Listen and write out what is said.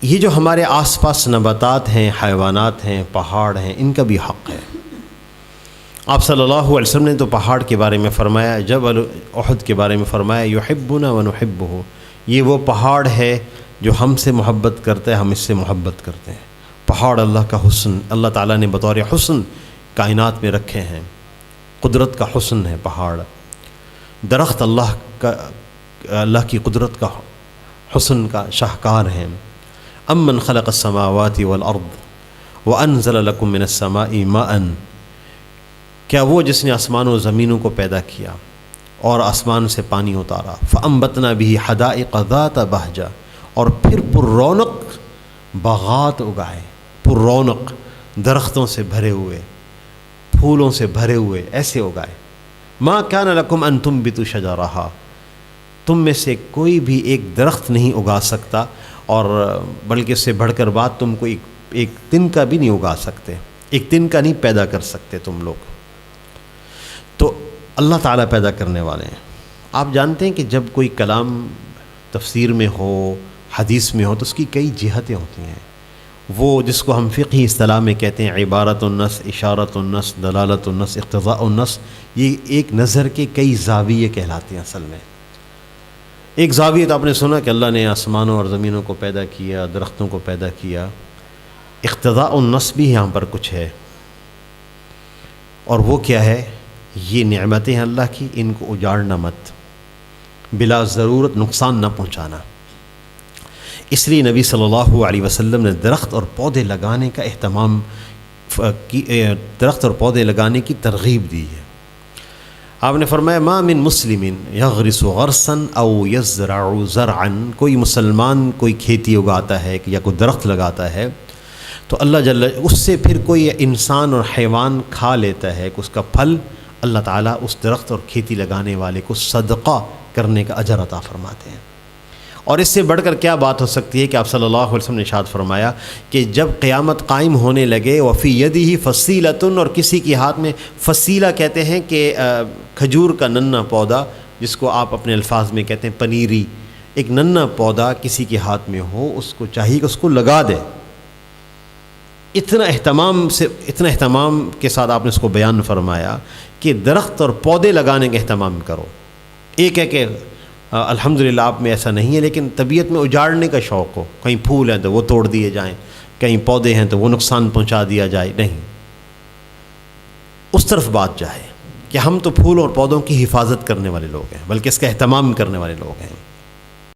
یہ جو ہمارے آس پاس نباتات ہیں، حیوانات ہیں، پہاڑ ہیں، ان کا بھی حق ہے۔ آپ صلی اللہ علیہ وسلم نے تو پہاڑ کے بارے میں فرمایا، جبل احد کے بارے میں فرمایا یحبنا ونحبہ، یہ وہ پہاڑ ہے جو ہم سے محبت کرتا ہے، ہم اس سے محبت کرتے ہیں۔ پہاڑ اللہ کا حسن، اللہ تعالیٰ نے بطور حسن کائنات میں رکھے ہیں، قدرت کا حسن ہے پہاڑ۔ درخت اللہ کی قدرت کا حسن کا شاہکار ہیں۔ امن خلق السماوات والارض وانزل لکم من السماء ماء، کیا وہ جس نے آسمان و زمینوں کو پیدا کیا اور آسمان سے پانی اتارا، فانبتنا به حدائق ذات بہجہ، اور پھر پر رونق باغات اگائے، پر رونق درختوں سے بھرے ہوئے، پھولوں سے بھرے ہوئے ایسے اگائے۔ ما کان لکم ان تنبتوا شجرہا، تم میں سے کوئی بھی ایک درخت نہیں اگا سکتا، اور بلکہ اس سے بڑھ کر بات، تم کو ایک تن کا بھی نہیں اگا سکتے، ایک تن کا نہیں پیدا کر سکتے تم لوگ۔ تو اللہ تعالیٰ پیدا کرنے والے ہیں۔ آپ جانتے ہیں کہ جب کوئی کلام تفسیر میں ہو، حدیث میں ہو، تو اس کی کئی جہتیں ہوتی ہیں۔ وہ جس کو ہم فقہی اصطلاح میں کہتے ہیں عبارت النص، اشارت النص، دلالت النص، اقتضاء النص، یہ ایک نظر کے کئی زاویے کہلاتے ہیں اصل میں۔ ایک زاویہ تو آپ نے سنا کہ اللہ نے آسمانوں اور زمینوں کو پیدا کیا، درختوں کو پیدا کیا۔ اقتضاء النص بھی یہاں پر کچھ ہے، اور وہ کیا ہے؟ یہ نعمتیں ہیں اللہ کی، ان کو اجاڑنا مت، بلا ضرورت نقصان نہ پہنچانا۔ اس لیے نبی صلی اللہ علیہ وسلم نے درخت اور پودے لگانے کا اہتمام درخت اور پودے لگانے کی ترغیب دی ہے۔ آپ نے فرمایا ما من مسلم یغرس غرسا او یزرع زرعا، کوئی مسلمان کوئی کھیتی اگاتا ہے یا کوئی درخت لگاتا ہے تو اللہ جل اس سے پھر کوئی انسان اور حیوان کھا لیتا ہے کہ اس کا پھل اللہ تعالیٰ اس درخت اور کھیتی لگانے والے کو صدقہ کرنے کا اجر عطا فرماتے ہیں۔ اور اس سے بڑھ کر کیا بات ہو سکتی ہے کہ آپ صلی اللہ علیہ وسلم نے ارشاد فرمایا کہ جب قیامت قائم ہونے لگے وفی یدہ فصیلۃ، اور کسی کے ہاتھ میں، فصیلہ کہتے ہیں کہ کھجور کا ننھا پودا، جس کو آپ اپنے الفاظ میں کہتے ہیں پنیری، ایک ننھا پودا کسی کے ہاتھ میں ہو، اس کو چاہیے کہ اس کو لگا دے۔ اتنا اہتمام کے ساتھ آپ نے اس کو بیان فرمایا کہ درخت اور پودے لگانے کا اہتمام کرو۔ ایک ہے کہ الحمدللہ آپ میں ایسا نہیں ہے، لیکن طبیعت میں اجاڑنے کا شوق ہو، کہیں پھول ہیں تو وہ توڑ دیے جائیں، کہیں پودے ہیں تو وہ نقصان پہنچا دیا جائے، نہیں، اس طرف بات جائے کہ ہم تو پھول اور پودوں کی حفاظت کرنے والے لوگ ہیں، بلکہ اس کا اہتمام کرنے والے لوگ ہیں۔